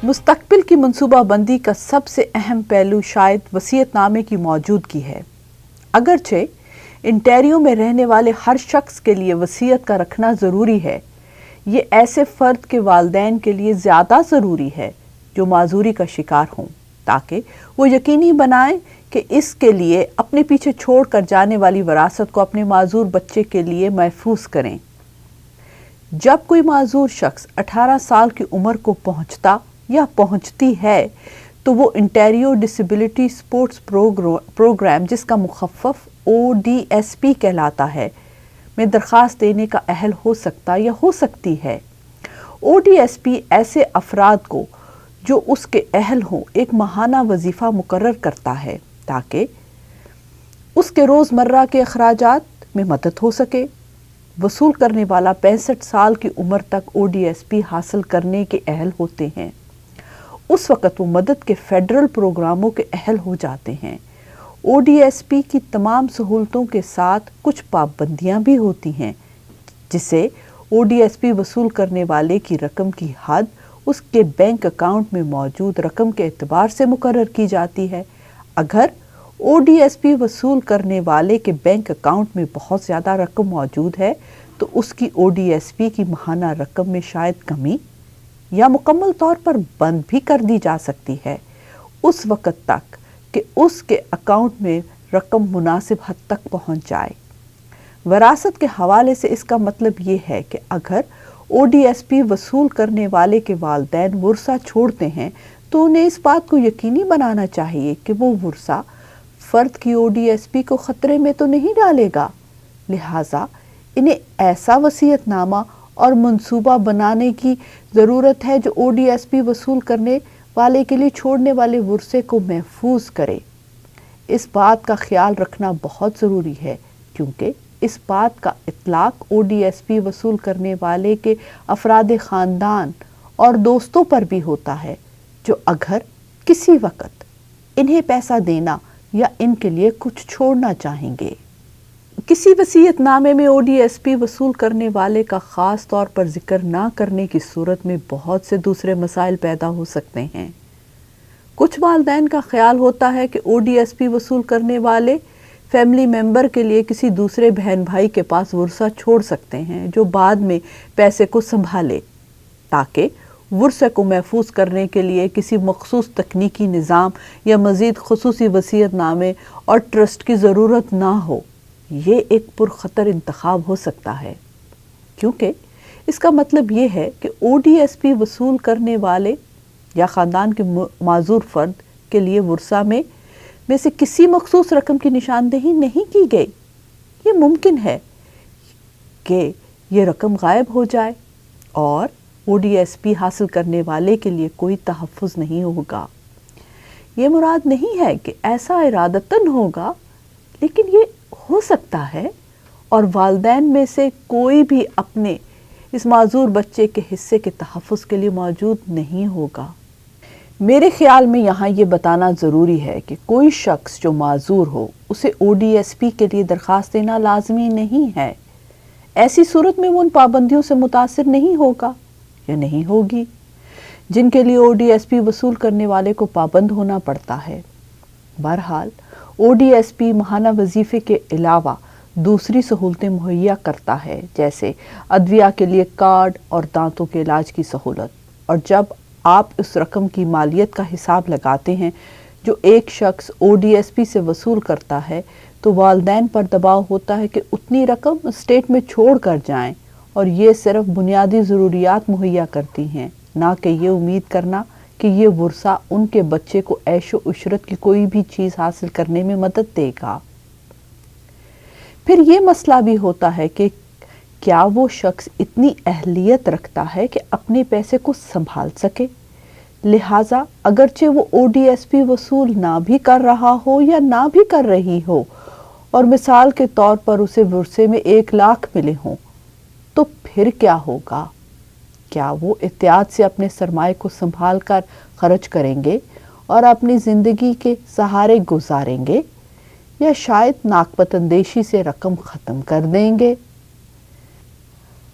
مستقبل کی منصوبہ بندی کا سب سے اہم پہلو شاید وصیت نامے کی موجودگی ہے۔ اگرچہ انٹیریو میں رہنے والے ہر شخص کے لیے وصیت کا رکھنا ضروری ہے، یہ ایسے فرد کے والدین کے لیے زیادہ ضروری ہے جو معذوری کا شکار ہوں، تاکہ وہ یقینی بنائیں کہ اس کے لیے اپنے پیچھے چھوڑ کر جانے والی وراثت کو اپنے معذور بچے کے لیے محفوظ کریں۔ جب کوئی معذور شخص 18 سال کی عمر کو پہنچتا یا پہنچتی ہے تو وہ انٹیریو ڈسیبلٹی سپورٹس پروگرام، جس کا مخفف ODSP کہلاتا ہے، میں درخواست دینے کا اہل ہو سکتا یا ہو سکتی ہے۔ ODSP ایسے افراد کو جو اس کے اہل ہوں ایک ماہانہ وظیفہ مقرر کرتا ہے تاکہ اس کے روزمرہ کے اخراجات میں مدد ہو سکے۔ وصول کرنے والا 65 سال کی عمر تک ODSP حاصل کرنے کے اہل ہوتے ہیں۔ اس وقت وہ مدد کے فیڈرل پروگراموں کے اہل ہو جاتے ہیں۔ ODSP کی تمام سہولتوں کے ساتھ کچھ پابندیاں بھی ہوتی ہیں، جسے ODSP وصول کرنے والے کی رقم کی حد اس کے بینک اکاؤنٹ میں موجود رقم کے اعتبار سے مقرر کی جاتی ہے۔ اگر ODSP وصول کرنے والے کے بینک اکاؤنٹ میں بہت زیادہ رقم موجود ہے تو اس کی ODSP کی ماہانہ رقم میں شاید کمی یا مکمل طور پر بند بھی کر دی جا سکتی ہے، اس وقت تک کہ اس کے اکاؤنٹ میں رقم مناسب حد تک پہنچ جائے۔ وراثت کے حوالے سے اس کا مطلب یہ ہے کہ اگر ODSP وصول کرنے والے کے والدین ورثہ چھوڑتے ہیں تو انہیں اس بات کو یقینی بنانا چاہیے کہ وہ ورثہ فرد کی ODSP کو خطرے میں تو نہیں ڈالے گا، لہٰذا انہیں ایسا وصیت نامہ اور منصوبہ بنانے کی ضرورت ہے جو ODSP وصول کرنے والے کے لیے چھوڑنے والے ورثے کو محفوظ کرے۔ اس بات کا خیال رکھنا بہت ضروری ہے کیونکہ اس بات کا اطلاق ODSP وصول کرنے والے کے افراد خاندان اور دوستوں پر بھی ہوتا ہے جو اگر کسی وقت انہیں پیسہ دینا یا ان کے لیے کچھ چھوڑنا چاہیں گے۔ کسی وصیت نامے میں ODSP وصول کرنے والے کا خاص طور پر ذکر نہ کرنے کی صورت میں بہت سے دوسرے مسائل پیدا ہو سکتے ہیں۔ کچھ والدین کا خیال ہوتا ہے کہ ODSP وصول کرنے والے فیملی ممبر کے لیے کسی دوسرے بہن بھائی کے پاس ورثہ چھوڑ سکتے ہیں جو بعد میں پیسے کو سنبھالے، تاکہ ورثے کو محفوظ کرنے کے لیے کسی مخصوص تکنیکی نظام یا مزید خصوصی وصیت نامے اور ٹرسٹ کی ضرورت نہ ہو۔ یہ ایک پرخطر انتخاب ہو سکتا ہے کیونکہ اس کا مطلب یہ ہے کہ ODSP وصول کرنے والے یا خاندان کے معذور فرد کے لیے ورثہ میں سے کسی مخصوص رقم کی نشاندہی نہیں کی گئی۔ یہ ممکن ہے کہ یہ رقم غائب ہو جائے اور ODSP حاصل کرنے والے کے لیے کوئی تحفظ نہیں ہوگا۔ یہ مراد نہیں ہے کہ ایسا ارادتاً ہوگا، لیکن یہ ہو سکتا ہے اور والدین میں سے کوئی بھی اپنے اس معذور بچے کے حصے کے تحفظ کے لیے موجود نہیں ہوگا۔ میرے خیال میں یہاں یہ بتانا ضروری ہے کہ کوئی شخص جو معذور ہو اسے ODSP کے لیے درخواست دینا لازمی نہیں ہے۔ ایسی صورت میں وہ ان پابندیوں سے متاثر نہیں ہوگا یا نہیں ہوگی جن کے لیے ODSP وصول کرنے والے کو پابند ہونا پڑتا ہے۔ بہرحال ODSP ماہانہ وظیفے کے علاوہ دوسری سہولتیں مہیا کرتا ہے، جیسے ادویہ کے لیے کارڈ اور دانتوں کے علاج کی سہولت، اور جب آپ اس رقم کی مالیت کا حساب لگاتے ہیں جو ایک شخص ODSP سے وصول کرتا ہے تو والدین پر دباؤ ہوتا ہے کہ اتنی رقم اسٹیٹ میں چھوڑ کر جائیں، اور یہ صرف بنیادی ضروریات مہیا کرتی ہیں، نہ کہ یہ امید کرنا کہ یہ ورثہ ان کے بچے کو عیش و عشرت کی کوئی بھی چیز حاصل کرنے میں مدد دے گا۔ پھر یہ مسئلہ بھی ہوتا ہے کہ کیا وہ شخص اتنی اہلیت رکھتا ہے کہ اپنے پیسے کو سنبھال سکے؟ لہٰذا اگرچہ وہ ODSP وصول نہ بھی کر رہا ہو یا نہ بھی کر رہی ہو، اور مثال کے طور پر اسے ورثے میں 1 لاکھ ملے ہوں، تو پھر کیا ہوگا؟ کیا وہ احتیاط سے اپنے سرمائے کو سنبھال کر خرچ کریں گے اور اپنی زندگی کے سہارے گزاریں گے، یا شاید ناقبت اندیشی سے رقم ختم کر دیں گے؟